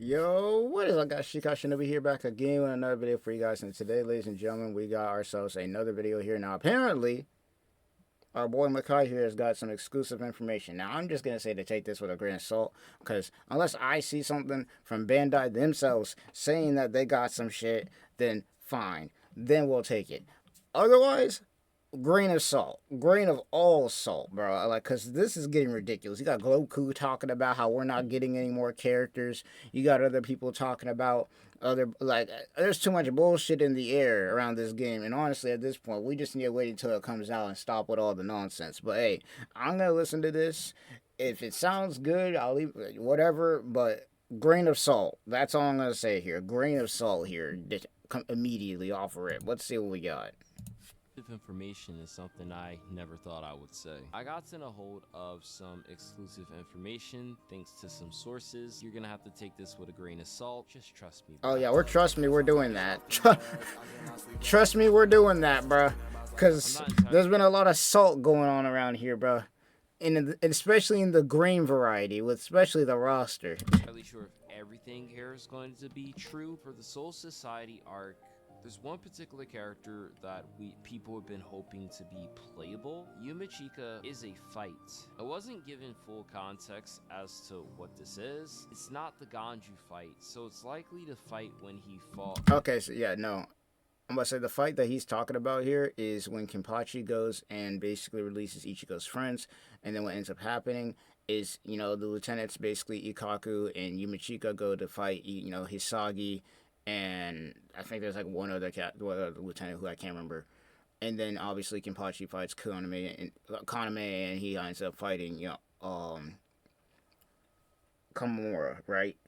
Yo, what is up, guys? Shinobi here, back again with another video for you guys. And today, ladies and gentlemen, we got ourselves another video here. Now, apparently, our boy Makai here has got some exclusive information. Now, I'm just gonna say to take this with a grain of salt, because unless I see something from Bandai themselves saying that they got some shit, then fine, then we'll take it. Otherwise, grain of salt, grain of all salt, bro. Like, cause this is getting ridiculous. You got Goku talking about how we're not getting any more characters. You got other people talking about other, like, there's too much bullshit in the air around this game. And honestly, at this point, we just need to wait until it comes out and stop with all the nonsense. But hey, I'm gonna listen to this. If it sounds good, I'll leave whatever. But grain of salt. That's all I'm gonna say here. Grain of salt here. Just come immediately off of it. Let's see what we got. Information is something I never thought I would say. I got in a hold of some exclusive information thanks to some sources. You're gonna have to take this with a grain of salt. Just trust me. Oh yeah, trust me, we're doing that. Trust me, we're doing that, bruh. Cause there's been a lot of salt going on around here, bruh. Especially in the grain variety, with especially the roster. I'm not really sure if everything here is going to be true for the Soul Society arc. There's one particular character that people have been hoping to be playable. Yumachika is a fight. I wasn't given full context as to what this is. It's not the Ganju fight, so it's likely to fight when he fought. Okay, so yeah, no. I'm gonna say the fight that he's talking about here is when Kenpachi goes and basically releases Ichigo's friends, and then what ends up happening is, the lieutenants, basically Ikaku and Yumachika, go to fight, Hisagi, and I think there's like one other lieutenant who I can't remember. And then obviously Kenpachi fights Kaname, and he ends up fighting, Kamura, right?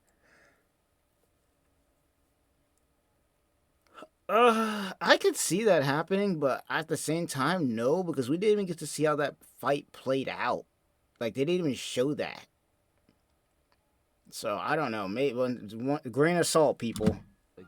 I could see that happening, but at the same time, no, because we didn't even get to see how that fight played out. Like, they didn't even show that. So, I don't know. Maybe one grain of salt, people.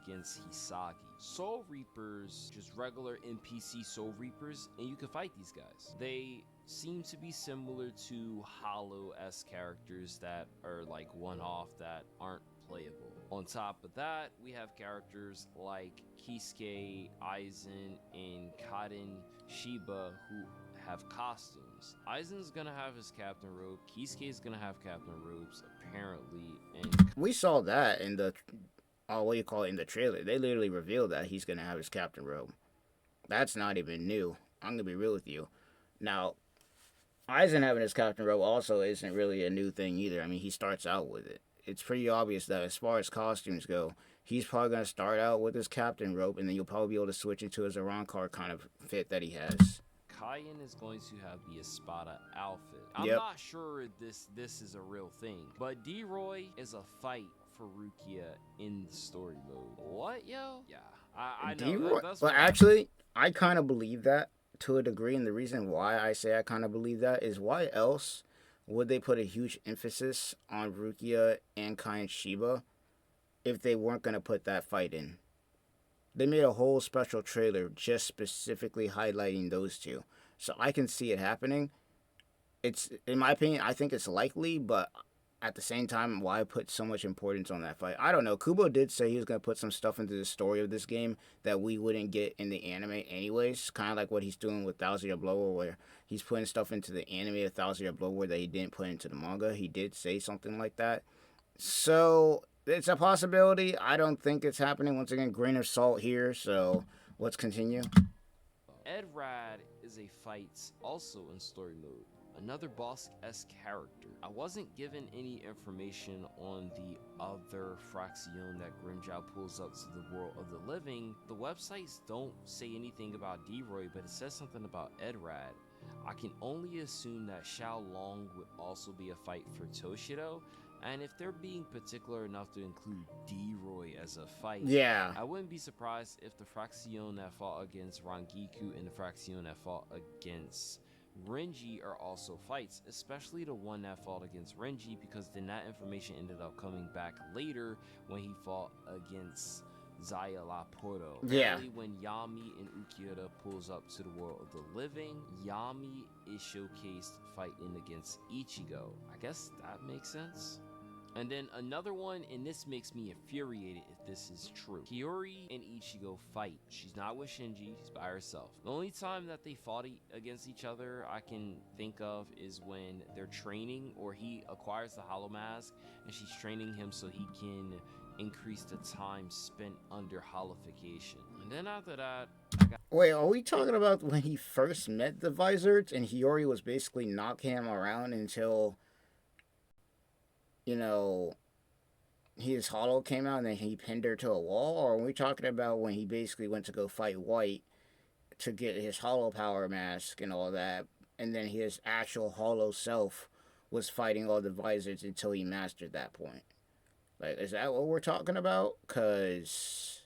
Against Hisagi. Soul Reapers, just regular NPC Soul Reapers, and you can fight these guys. They seem to be similar to Hollow-esque characters that are like one-off that aren't playable. On top of that, we have characters like Kisuke, Aizen, and Kaden Shiba who have costumes. Aizen's gonna have his captain robe, Kisuke's gonna have captain robes, apparently, and we saw that in the in the trailer. They literally revealed that he's gonna have his captain robe. That's not even new. I'm gonna be real with you. Now, Aizen having his captain robe also isn't really a new thing either. I mean, he starts out with it. It's pretty obvious that as far as costumes go, he's probably gonna start out with his captain robe, and then you'll probably be able to switch into his Arankar kind of fit that he has. Kaien is going to have the Espada outfit. I'm not sure this is a real thing, but D-Roy is a fight for Rukia in the story mode. What, yo? Yeah, I know. Well, actually, I kind of believe that to a degree, and the reason why I say I kind of believe that is why else would they put a huge emphasis on Rukia and Kaien Shiba if they weren't going to put that fight in? They made a whole special trailer just specifically highlighting those two. So I can see it happening. It's, in my opinion, I think it's likely, but at the same time, why put so much importance on that fight? I don't know. Kubo did say he was going to put some stuff into the story of this game that we wouldn't get in the anime anyways. Kind of like what he's doing with Thousand Year Blow, where he's putting stuff into the anime of Thousand Year Blow that he didn't put into the manga. He did say something like that. So it's a possibility. I don't think it's happening. Once again, grain of salt here. So let's continue. Edrad is a fight also in story mode. Another boss-esque character. I wasn't given any information on the other Fraction that Grimmjow pulls up to the world of the living. The websites don't say anything about D-Roy, but it says something about Edrad. I can only assume that Xiao Long would also be a fight for Toshido, and if they're being particular enough to include D-Roy as a fight, I wouldn't be surprised if the Fraction that fought against Rangiku and the Fraction that fought against Renji are also fights, especially the one that fought against Renji, because then that information ended up coming back later when he fought against Zaya Laporto. Apparently, when Yami and Ukiura pulls up to the world of the living, Yami is showcased fighting against Ichigo. I guess that makes sense. And then another one, and this makes me infuriated if this is true. Hiyori and Ichigo fight. She's not with Shinji, she's by herself. The only time that they fought against each other I can think of is when they're training, or he acquires the Hollow Mask and she's training him so he can increase the time spent under holification. And then after that, Wait, are we talking about when he first met the Vizards and Hiyori was basically knocking him around until, you know, his hollow came out and then he pinned her to a wall? Or are we talking about when he basically went to go fight White to get his hollow power mask and all that, and then his actual hollow self was fighting all the Vizards until he mastered that point? Like, is that what we're talking about? Because...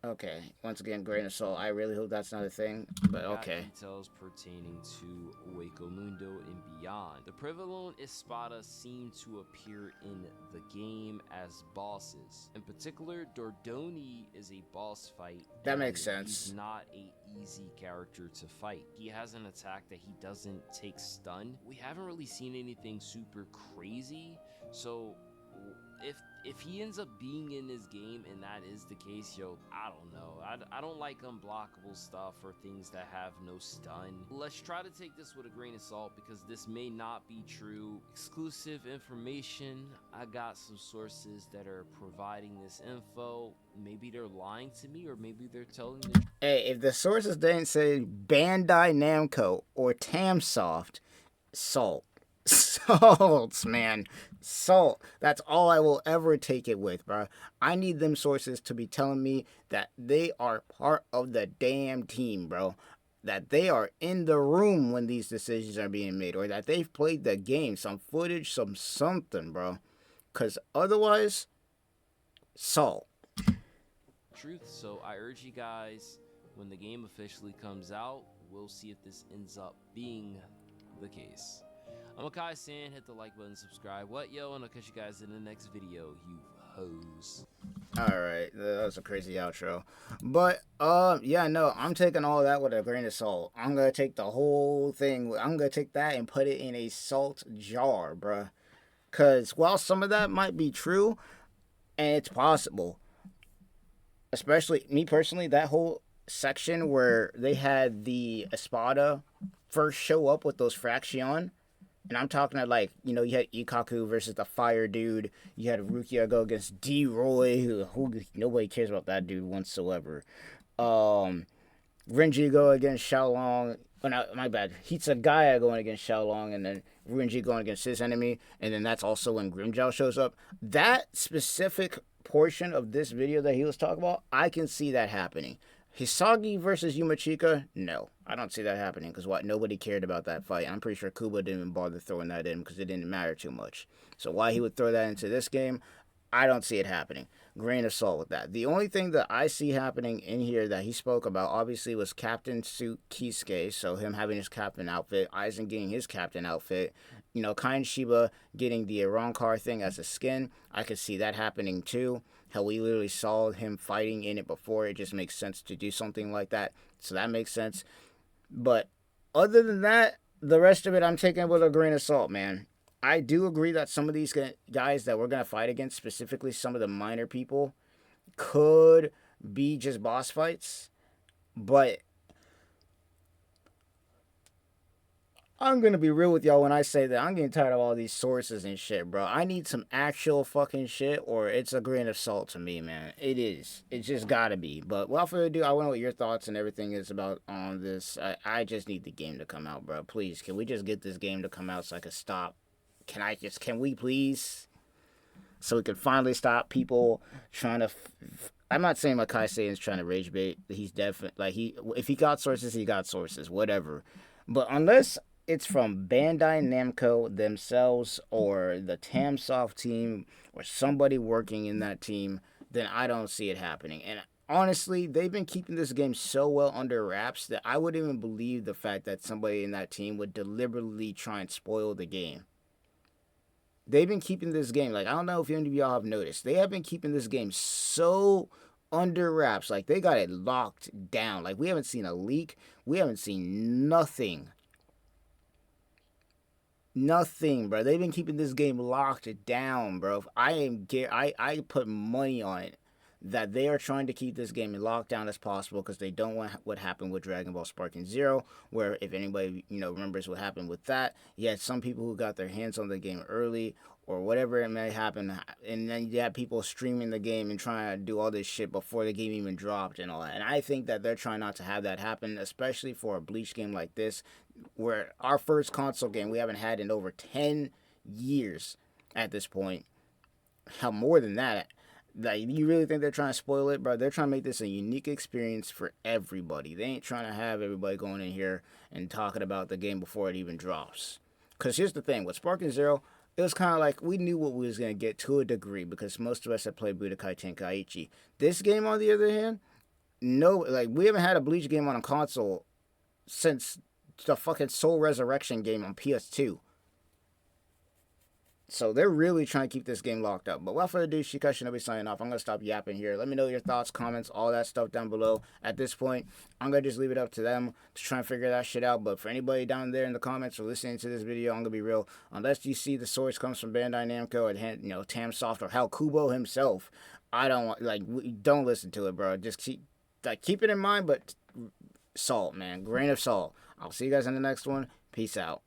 okay, once again, grain of salt. I really hope that's not a thing, but okay. Details pertaining to Hueco Mundo and beyond. The Provolone Espada seem to appear in the game as bosses. In particular, Dordoni is a boss fight. That makes sense. He's not a easy character to fight. He has an attack that he doesn't take stun. We haven't really seen anything super crazy, so if he ends up being in this game and that is the case, yo, I don't know. I don't like unblockable stuff or things that have no stun. Let's try to take this with a grain of salt because this may not be true. Exclusive information. I got some sources that are providing this info. Maybe they're lying to me or maybe they're telling the truth. Hey, if the sources didn't say Bandai Namco or Tamsoft, salt. Salts, man. Salt. That's all I will ever take it with, bro. I need them sources to be telling me that they are part of the damn team, bro. That they are in the room when these decisions are being made, or that they've played the game, some footage, some something, bro. Because otherwise, salt. Truth. So I urge you guys, when the game officially comes out, we'll see if this ends up being the case. I'm Akai San, hit the like button, subscribe. What, yo, and I'll catch you guys in the next video, you hoes. Alright, that was a crazy outro. But, yeah, no, I'm taking all that with a grain of salt. I'm gonna take the whole thing, I'm gonna take that and put it in a salt jar, bruh. Because while some of that might be true, and it's possible, especially, me personally, that whole section where they had the Espada first show up with those Fraction, and I'm talking about, like, you know, you had Ikaku versus the Fire Dude. You had Rukia go against D-Roy, who nobody cares about that dude whatsoever. Renji go against Xiaolong. Oh, no, my bad. Hitsugaya going against Xiaolong, and then Renji going against his enemy. And then that's also when Grimmjow shows up. That specific portion of this video that he was talking about, I can see that happening. Hisagi versus Yumachika? No, I don't see that happening because what? Nobody cared about that fight. I'm pretty sure Kuba didn't even bother throwing that in because it didn't matter too much. So why he would throw that into this game, I don't see it happening. Grain of salt with that. The only thing that I see happening in here that he spoke about, obviously, was Captain Suit Kisuke, so him having his captain outfit, Aizen getting his captain outfit, you know, Kain Shiba getting the Arankar thing as a skin. I could see that happening too. Hell, we literally saw him fighting in it before. It just makes sense to do something like that. So that makes sense. But other than that, the rest of it I'm taking with a grain of salt, man. I do agree that some of these guys that we're going to fight against, specifically some of the minor people, could be just boss fights. But I'm going to be real with y'all when I say that I'm getting tired of all these sources and shit, bro. I need some actual fucking shit or it's a grain of salt to me, man. It is. It just got to be. But without further ado, I want to know what your thoughts and everything is about on this. I just need the game to come out, bro. Please, can we just get this game to come out so I can stop? Can we please? So we can finally stop people trying to... I'm not saying Makai Satan's trying to rage bait. He's definitely... like, if he got sources, he got sources. Whatever. But unless it's from Bandai Namco themselves or the Tamsoft team or somebody working in that team, then I don't see it happening. And honestly, they've been keeping this game so well under wraps that I wouldn't even believe the fact that somebody in that team would deliberately try and spoil the game. They've been keeping this game, like, I don't know if any of y'all have noticed, they have been keeping this game so under wraps. Like, they got it locked down. Like, we haven't seen a leak. We haven't seen nothing. Nothing, bro. They've been keeping this game locked down, bro. I put money on it that they are trying to keep this game in lockdown as possible because they don't want what happened with Dragon Ball Sparking Zero, where if anybody remembers what happened with that, you had some people who got their hands on the game early or whatever it may happen, and then you had people streaming the game and trying to do all this shit before the game even dropped and all that. And I think that they're trying not to have that happen, especially for a Bleach game like this, where our first console game we haven't had in over 10 years at this point. Hell, more than that. Like, you really think they're trying to spoil it, bro? They're trying to make this a unique experience for everybody. They ain't trying to have everybody going in here and talking about the game before it even drops. Because here's the thing, with Sparking Zero, it was kind of like we knew what we was going to get to a degree because most of us had played Budokai Tenkaichi. This game, on the other hand, no, like, we haven't had a Bleach game on a console since the fucking Soul Resurrection game on PS2. So they're really trying to keep this game locked up. But without further ado, Shikai Shinobi signing off. I'm going to stop yapping here. Let me know your thoughts, comments, all that stuff down below. At this point, I'm going to just leave it up to them to try and figure that shit out. But for anybody down there in the comments or listening to this video, I'm going to be real. Unless you see the source comes from Bandai Namco or Tamsoft or hell, Kubo himself, I don't want, like, don't listen to it, bro. Just keep it in mind, but salt, man. Grain of salt. I'll see you guys in the next one. Peace out.